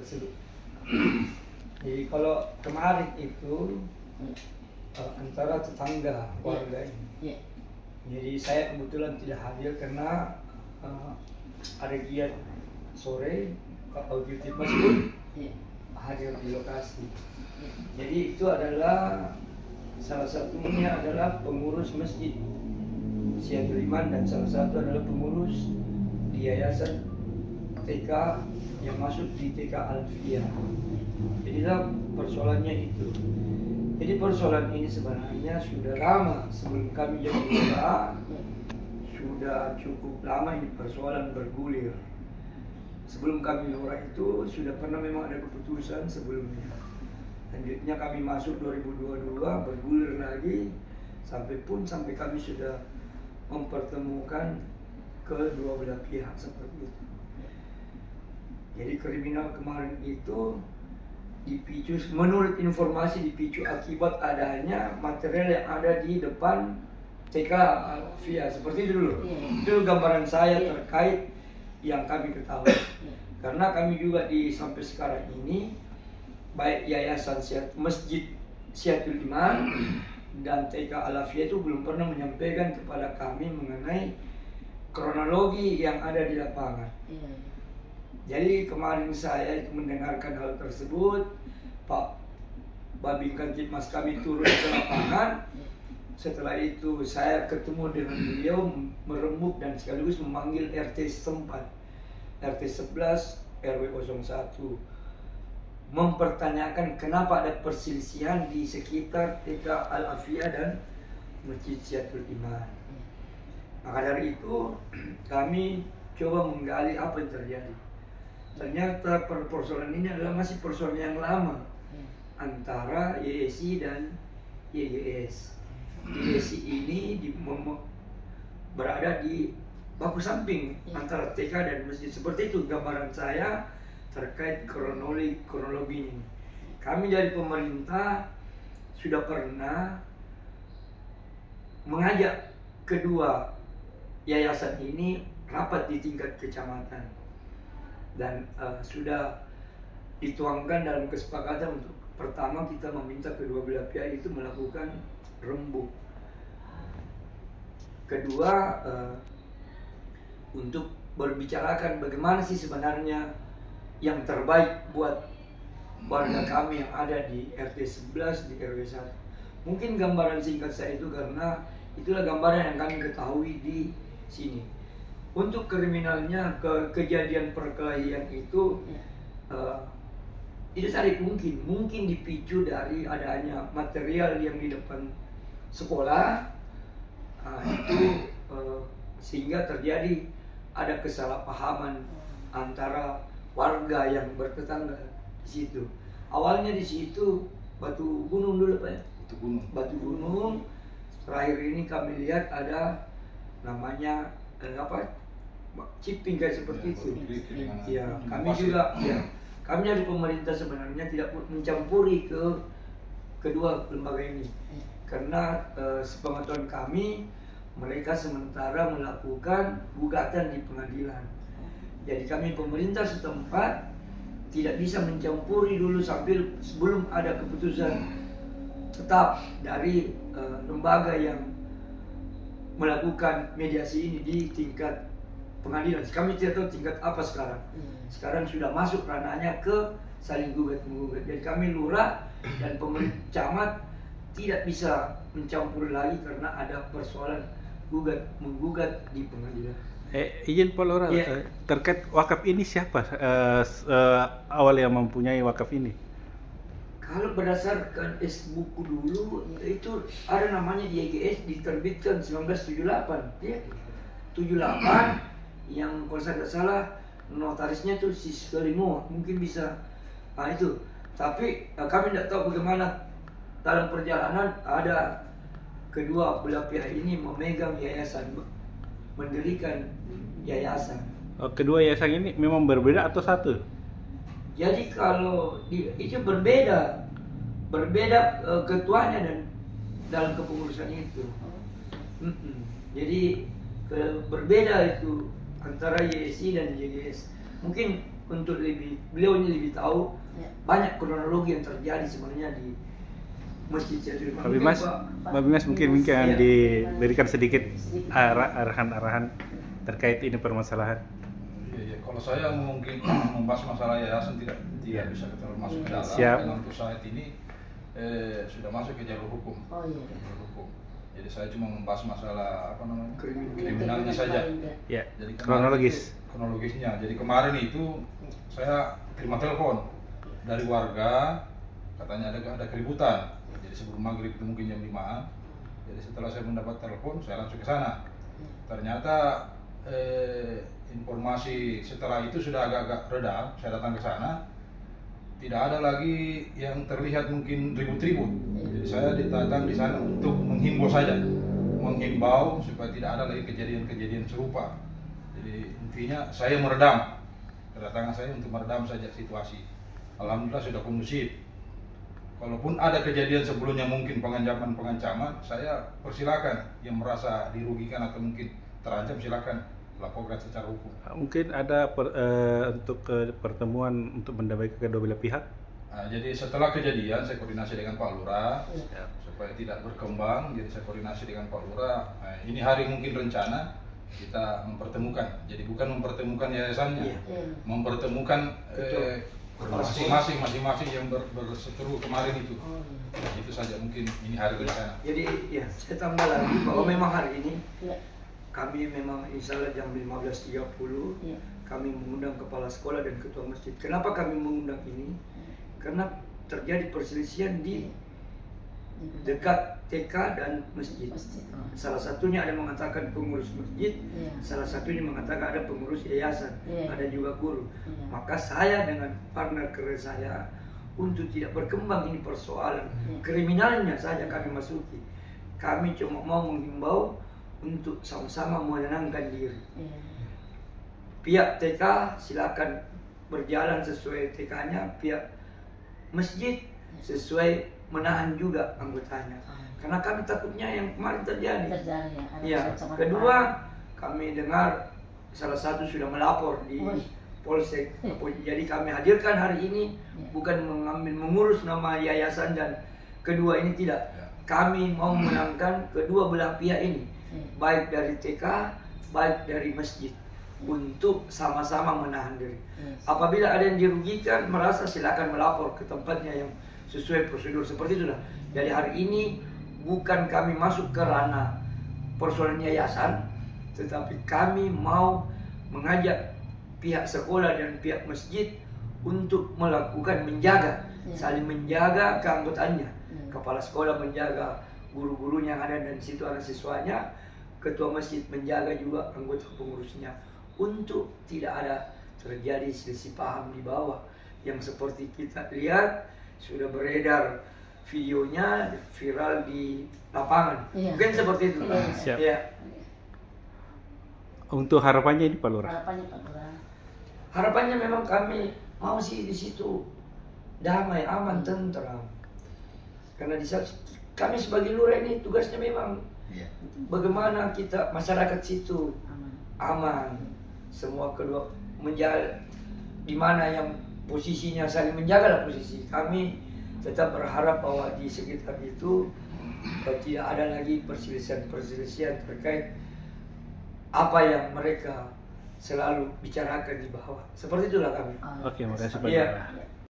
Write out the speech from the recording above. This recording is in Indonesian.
tersebut. Jadi kalau kemarin itu antara tetangga warga ini. Jadi saya kebetulan tidak hadir karena ada giat sore, Pak Zulkifli pun hadir di lokasi. Jadi itu adalah salah satunya adalah pengurus masjid Syiatul Iman dan salah satu adalah pengurus di yayasan TK yang masuk di TK Alfiyah. Jadilah persoalannya itu. Jadi persoalan ini sebenarnya sudah lama sebelum kami jadi lurah, sudah cukup lama ini persoalan bergulir. Sebelum kami lurah itu sudah pernah memang ada keputusan sebelumnya. Lanjutnya kami masuk 2022 bergulir lagi sampai kami sudah mempertemukan kedua belah pihak seperti itu. Jadi kriminal kemarin itu dipicu, menurut informasi dipicu akibat adanya material yang ada di depan TK Alfiyah seperti itu dulu. Itu gambaran saya terkait yang kami ketahui. Karena kami juga sampai sekarang ini baik Yayasan Masjid Syiatul Iman dan TK Alfiyah itu belum pernah menyampaikan kepada kami mengenai kronologi yang ada di lapangan. Jadi kemarin saya itu mendengarkan hal tersebut, Pak Babin Kantipmas kami turun ke lapangan. Setelah itu saya ketemu dengan beliau, merembuk dan sekaligus memanggil RT setempat, RT 11 RW 01, mempertanyakan kenapa ada perselisihan di sekitar TK Al-Afiyah dan Masjid Syiatul Iman. Maka dari itu kami coba menggali apa yang terjadi. Ternyata persoalan ini adalah masih persoalan yang lama antara YSI dan YGS. YSI ini berada di baku samping antara TK dan masjid. Seperti itu gambaran saya terkait kronologi ini. Kami dari pemerintah sudah pernah mengajak kedua yayasan ini rapat di tingkat kecamatan dan sudah dituangkan dalam kesepakatan untuk pertama kita meminta kedua belah pihak itu melakukan rembuk. Kedua untuk berbicarakan bagaimana sih sebenarnya yang terbaik buat warga kami yang ada di RT 11 di RW 1. Mungkin gambaran singkat saya itu karena itulah gambaran yang kami ketahui di sini. Untuk kriminalnya, kejadian perkelahian itu tidak saling mungkin dipicu dari adanya material yang di depan sekolah, itu sehingga terjadi ada kesalahpahaman antara warga yang bertetangga di situ. Awalnya di situ batu gunung dulu Pak ya. Batu gunung. Terakhir ini kami lihat ada namanya chipping kayak seperti itu. Ya, kami juga kami dari pemerintah sebenarnya tidak mencampuri ke kedua lembaga ini. Karena sepengetahuan kami mereka sementara melakukan gugatan di pengadilan. Jadi kami pemerintah setempat tidak bisa mencampuri dulu sampai sebelum ada keputusan tetap dari lembaga yang melakukan mediasi ini di tingkat pengadilan. Kami tidak tahu tingkat apa sekarang. Sekarang sudah masuk ranahnya ke saling gugat-menggugat. Jadi kami lurah dan pemerintah camat tidak bisa mencampur lagi karena ada persoalan gugat-menggugat di pengadilan. Izin Pak Lurah, terkait wakaf ini siapa awal yang mempunyai wakaf ini? Kalau berdasarkan buku dulu itu ada namanya di YGS diterbitkan 1978 ya. 78 yang kalau saya tidak salah notarisnya itu Siskelimo, mungkin bisa itu. Tapi kami tidak tahu bagaimana dalam perjalanan ada kedua belah pihak ini memegang yayasan, mendirikan yayasan. Kedua yayasan ini memang berbeda atau satu? Jadi kalau itu berbeda ketuanya dan dalam kepengurusan itu. Jadi berbeda itu antara YSI dan YGS. Mungkin untuk beliau ini lebih tahu banyak kronologi yang terjadi sebenarnya di Masjid Jatuh. Pak Bimas mungkin diberikan sedikit arahan-arahan terkait ini permasalahan. Iya. Kalau saya mungkin membahas masalah yayasan tidak bisa terlalu masuk ke dalam. Siap. Karena untuk saat ini sudah masuk ke jalur hukum. Jalur hukum. Jadi saya cuma membahas masalah kriminalnya saja. Ya. Jadi kronologisnya. Jadi kemarin itu saya terima telepon dari warga, katanya ada keributan. Jadi sebelum maghrib itu mungkin jam 5-an. Jadi setelah saya mendapat telepon, saya langsung ke sana. Ternyata informasi setelah itu sudah agak-agak reda. Saya datang ke sana, tidak ada lagi yang terlihat mungkin ribut-ribut. Jadi saya datang di sana untuk menghimbau saja, menghimbau supaya tidak ada lagi kejadian-kejadian serupa. Jadi intinya saya meredam, kedatangan saya untuk meredam saja situasi. Alhamdulillah sudah kondusif. Kalaupun ada kejadian sebelumnya mungkin pengancaman, saya persilakan yang merasa dirugikan atau mungkin terancam silakan laporkan secara hukum. Mungkin ada untuk pertemuan untuk mendamaikan kedua belah pihak. Nah, jadi setelah kejadian saya koordinasi dengan Pak Lurah supaya tidak berkembang. Jadi saya koordinasi dengan Pak Lurah. Nah, ini hari mungkin rencana kita mempertemukan. Jadi bukan mempertemukan yayasannya, mempertemukan masing-masing yang berseteru kemarin itu. Itu saja mungkin ini hari rencana. Jadi ya saya tambah lagi bahwa memang hari ini kami memang insya Allah jam 15.30 kami mengundang kepala sekolah dan ketua masjid. Kenapa kami mengundang ini? Karena terjadi perselisihan di dekat TK dan masjid. Salah satunya ada mengatakan pengurus masjid, salah satunya mengatakan ada pengurus yayasan, ada juga guru. Maka saya dengan partner kerja saya untuk tidak berkembang ini persoalan kriminalnya saja kami masuki. Kami cuma mau menghimbau untuk sama-sama menenangkan diri. Pihak TK silakan berjalan sesuai TK-nya, pihak masjid sesuai menahan juga anggotanya. Karena kami takutnya yang kemarin terjadi. Ya. Kedua, kami dengar salah satu sudah melapor di Polsek. Jadi kami hadirkan hari ini bukan mengurus nama yayasan dan kedua ini tidak. Kami mau menangkan kedua belah pihak ini, baik dari TK, baik dari masjid, untuk sama-sama menahan diri. Apabila ada yang dirugikan, merasa silakan melapor ke tempatnya yang sesuai prosedur seperti itulah. Jadi hari ini bukan kami masuk ke ranah persoalan yayasan, tetapi kami mau mengajak pihak sekolah dan pihak masjid untuk melakukan saling menjaga keanggotaannya. Kepala sekolah menjaga guru-gurunya yang ada dan situ anak siswanya, ketua masjid menjaga juga anggota pengurusnya, untuk tidak ada terjadi selisih paham di bawah yang seperti kita lihat sudah beredar videonya viral di lapangan. Mungkin seperti itu. Siap. Ya. Untuk harapannya ini Pak Lurah. Harapannya memang kami mau sih di situ damai, aman, tentram. Karena di saat kami sebagai lurah ini tugasnya memang bagaimana kita masyarakat situ aman, semua kedua menjaga di mana yang posisinya saling menjaga lah posisi. Kami tetap berharap bahwa di sekitar itu tidak ada lagi perselisihan terkait apa yang mereka selalu bicarakan di bawah. Seperti itulah kami. Oke, makasih Pak. Iya.